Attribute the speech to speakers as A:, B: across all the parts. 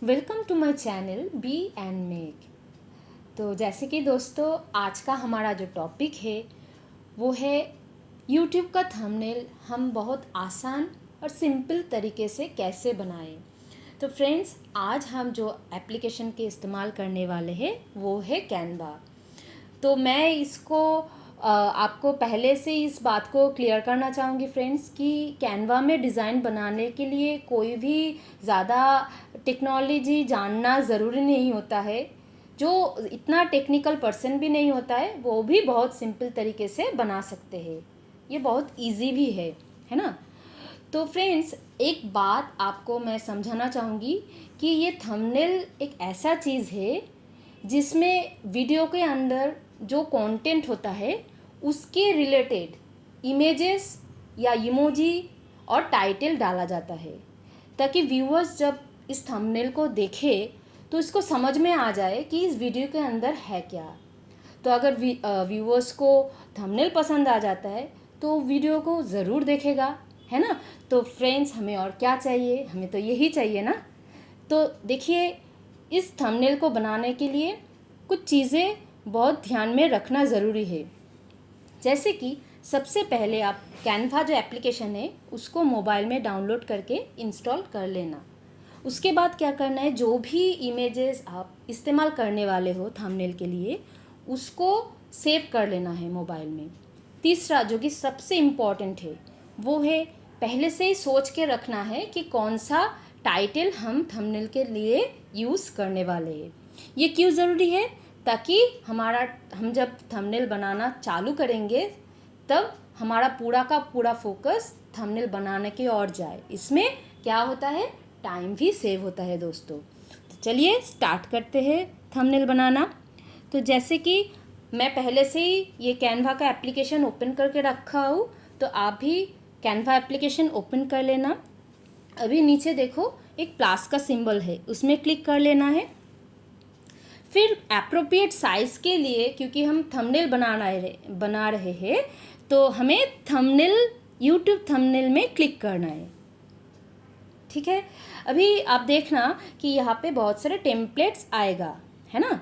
A: Welcome to my channel be and make. तो जैसे कि दोस्तों आज का हमारा जो टॉपिक है वो है यूट्यूब का थंबनेल हम बहुत आसान और सिंपल तरीके से कैसे बनाएं। तो फ्रेंड्स आज हम जो एप्लीकेशन के इस्तेमाल करने वाले हैं वो है कैनवा। तो मैं इसको आपको पहले से इस बात को क्लियर करना चाहूँगी फ्रेंड्स कि कैनवा में डिज़ाइन बनाने के लिए कोई भी ज़्यादा टेक्नोलॉजी जानना ज़रूरी नहीं होता है। जो इतना टेक्निकल पर्सन भी नहीं होता है वो भी बहुत सिंपल तरीके से बना सकते हैं। ये बहुत इजी भी है ना। तो फ्रेंड्स एक बात आपको मैं समझाना चाहूँगी कि ये थंबनेल एक ऐसा चीज़ है जिसमें वीडियो के अंदर जो कंटेंट होता है उसके रिलेटेड इमेजेस या इमोजी और टाइटल डाला जाता है ताकि व्यूअर्स जब इस थंबनेल को देखे तो इसको समझ में आ जाए कि इस वीडियो के अंदर है क्या। तो अगर व्यूअर्स को थंबनेल पसंद आ जाता है तो वीडियो को ज़रूर देखेगा, है ना। तो फ्रेंड्स हमें और क्या चाहिए, हमें तो यही चाहिए ना। तो देखिए इस थंबनेल को बनाने के लिए कुछ चीज़ें बहुत ध्यान में रखना ज़रूरी है। जैसे कि सबसे पहले आप कैनवा जो एप्लीकेशन है उसको मोबाइल में डाउनलोड करके इंस्टॉल कर लेना। उसके बाद क्या करना है, जो भी इमेजेस आप इस्तेमाल करने वाले हो थंबनेल के लिए उसको सेव कर लेना है मोबाइल में। तीसरा जो कि सबसे इम्पॉर्टेंट है वो है पहले से ही सोच के रखना है कि कौन सा टाइटल हम थंबनेल के लिए यूज़ करने वाले हैं। ये क्यों ज़रूरी है, ताकि हम जब थंबनेल बनाना चालू करेंगे तब हमारा पूरा का पूरा फोकस थंबनेल बनाने की ओर जाए। इसमें क्या होता है, टाइम भी सेव होता है दोस्तों। तो चलिए स्टार्ट करते हैं थंबनेल बनाना। तो जैसे कि मैं पहले से ही ये कैनवा का एप्लीकेशन ओपन करके रखा हूँ, तो आप भी कैनवा एप्लीकेशन ओपन कर लेना। अभी नीचे देखो एक प्लस का सिंबल है, उसमें क्लिक कर लेना है। फिर एप्रोप्रिएट साइज़ के लिए, क्योंकि हम थंबनेल बना रहे हैं तो हमें थंबनेल यूट्यूब थंबनेल में क्लिक करना है, ठीक है। अभी आप देखना कि यहाँ पे बहुत सारे टेम्पलेट्स आएगा, है ना।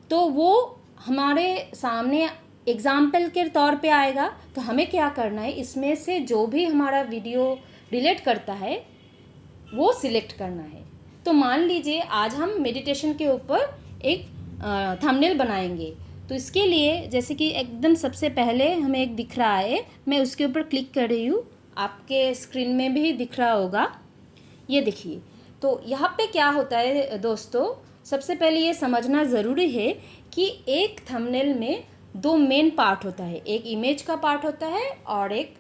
A: तो वो हमारे सामने एग्जाम्पल के तौर पे आएगा। तो हमें क्या करना है, इसमें से जो भी हमारा वीडियो रिलेट करता है वो सिलेक्ट करना है। तो मान लीजिए आज हम मेडिटेशन के ऊपर एक थंबनेल बनाएंगे। तो इसके लिए जैसे कि एकदम सबसे पहले हमें एक दिख रहा है, मैं उसके ऊपर क्लिक कर रही हूँ, आपके स्क्रीन में भी दिख रहा होगा, ये देखिए। तो यहाँ पे क्या होता है दोस्तों, सबसे पहले ये समझना ज़रूरी है कि एक थंबनेल में दो मेन पार्ट होता है, एक इमेज का पार्ट होता है और एक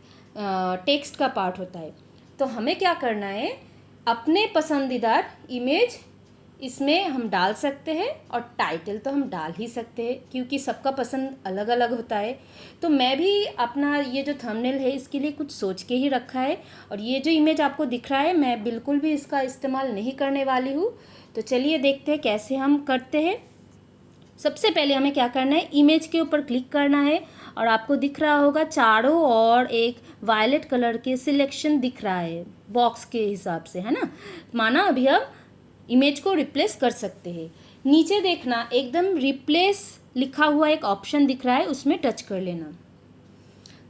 A: टेक्स्ट का पार्ट होता है। तो हमें क्या करना है, अपने पसंदीदा इमेज इसमें हम डाल सकते हैं और टाइटल तो हम डाल ही सकते हैं क्योंकि सबका पसंद अलग अलग होता है। तो मैं भी अपना ये जो थंबनेल है इसके लिए कुछ सोच के ही रखा है, और ये जो इमेज आपको दिख रहा है मैं बिल्कुल भी इसका इस्तेमाल नहीं करने वाली हूँ। तो चलिए देखते हैं कैसे हम करते हैं। सबसे पहले हमें क्या करना है, इमेज के ऊपर क्लिक करना है और आपको दिख रहा होगा चारों और एक वायलेट कलर के सिलेक्शन दिख रहा है बॉक्स के हिसाब से, है ना। माना अभी हम इमेज को रिप्लेस कर सकते हैं। नीचे देखना एकदम रिप्लेस लिखा हुआ एक ऑप्शन दिख रहा है, उसमें टच कर लेना।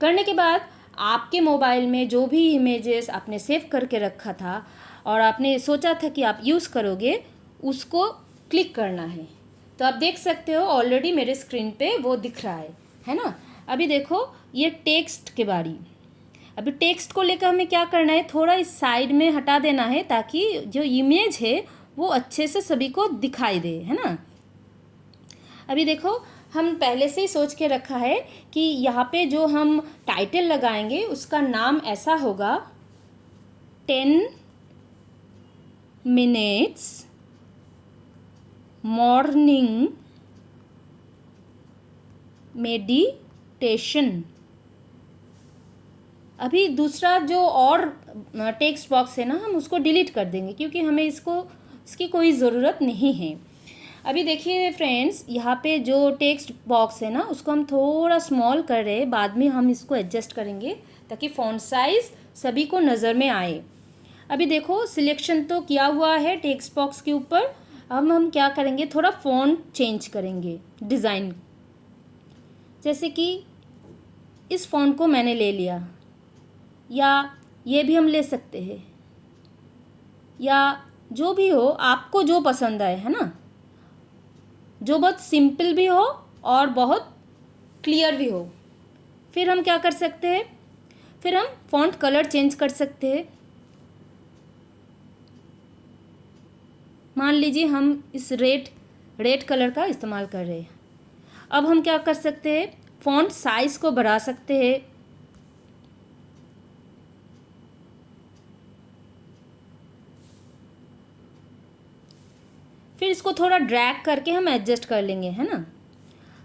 A: करने के बाद आपके मोबाइल में जो भी इमेजेस आपने सेव करके रखा था और आपने सोचा था कि आप यूज़ करोगे उसको क्लिक करना है। तो आप देख सकते हो ऑलरेडी मेरे स्क्रीन पे वो दिख रहा है ना। अभी देखो ये टेक्स्ट के बारी, अभी टेक्स्ट को लेकर हमें क्या करना है, थोड़ा इस साइड में हटा देना है ताकि जो इमेज है वो अच्छे से सभी को दिखाई दे, है ना। अभी देखो हम पहले से ही सोच के रखा है कि यहाँ पे जो हम टाइटल लगाएंगे उसका नाम ऐसा होगा 10 मिनट्स मॉर्निंग मेडिटेशन। अभी दूसरा जो और टेक्स्ट बॉक्स है ना हम उसको डिलीट कर देंगे क्योंकि हमें इसकी कोई ज़रूरत नहीं है। अभी देखिए फ्रेंड्स यहाँ पे जो टेक्स्ट बॉक्स है ना उसको हम थोड़ा स्मॉल कर रहे हैं, बाद में हम इसको एडजस्ट करेंगे ताकि फ़ॉन्ट साइज़ सभी को नज़र में आए। अभी देखो सिलेक्शन तो किया हुआ है टेक्स्ट बॉक्स के ऊपर। अब हम क्या करेंगे, थोड़ा फ़ॉन्ट चेंज करेंगे, डिज़ाइन। जैसे कि इस फ़ॉन्ट को मैंने ले लिया, या ये भी हम ले सकते हैं, या जो भी हो आपको जो पसंद आए, है ना, जो बहुत सिंपल भी हो और बहुत क्लियर भी हो। फिर हम क्या कर सकते हैं, फिर हम फ़ॉन्ट कलर चेंज कर सकते हैं। मान लीजिए हम इस रेड कलर का इस्तेमाल कर रहे हैं। अब हम क्या कर सकते हैं, फ़ॉन्ट साइज़ को बढ़ा सकते हैं। फिर इसको थोड़ा ड्रैग करके हम एडजस्ट कर लेंगे, है ना।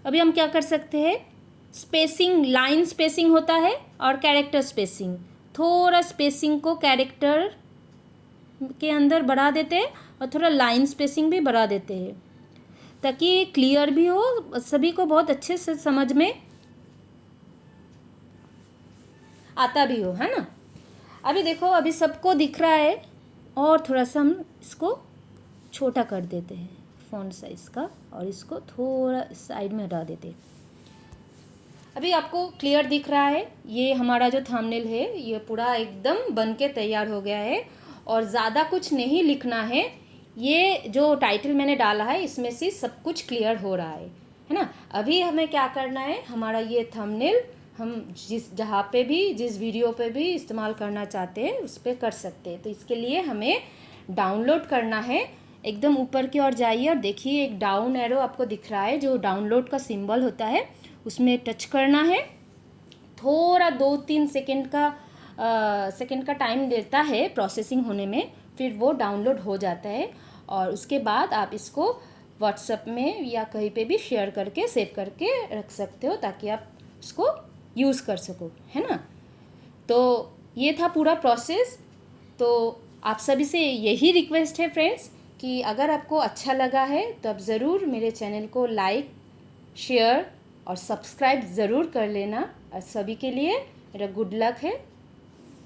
A: अभी हम क्या कर सकते हैं, स्पेसिंग, लाइन स्पेसिंग होता है और कैरेक्टर स्पेसिंग। थोड़ा स्पेसिंग को कैरेक्टर के अंदर बढ़ा देते हैं और थोड़ा लाइन स्पेसिंग भी बढ़ा देते हैं, ताकि क्लियर भी हो, सभी को बहुत अच्छे से समझ में आता भी हो, है ना। अभी देखो, अभी सबको दिख रहा है, और थोड़ा सा हम इसको छोटा कर देते हैं फ़ॉन्ट साइज़ का, और इसको थोड़ा साइड में हटा देते हैं। अभी आपको क्लियर दिख रहा है, ये हमारा जो थंबनेल है ये पूरा एकदम बन के तैयार हो गया है, और ज़्यादा कुछ नहीं लिखना है। ये जो टाइटल मैंने डाला है इसमें से सब कुछ क्लियर हो रहा है ना। अभी हमें क्या करना है, हमारा ये थंबनेल हम जहाँ पे भी, जिस वीडियो पे भी इस्तेमाल करना चाहते हैं उस पर कर सकते हैं। तो इसके लिए हमें डाउनलोड करना है। एकदम ऊपर की ओर जाइए और देखिए एक डाउन एरो आपको दिख रहा है, जो डाउनलोड का सिंबल होता है, उसमें टच करना है। थोड़ा 2-3 सेकंड का टाइम देता है प्रोसेसिंग होने में, फिर वो डाउनलोड हो जाता है, और उसके बाद आप इसको व्हाट्सएप में या कहीं पे भी शेयर करके सेव करके रख सकते हो, ताकि आप उसको यूज़ कर सको, है ना। तो ये था पूरा प्रोसेस। तो आप सभी से यही रिक्वेस्ट है फ्रेंड्स, कि अगर आपको अच्छा लगा है तो आप ज़रूर मेरे चैनल को लाइक, शेयर और सब्सक्राइब ज़रूर कर लेना। और सभी के लिए मेरा गुड लक है।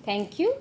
A: Thank you.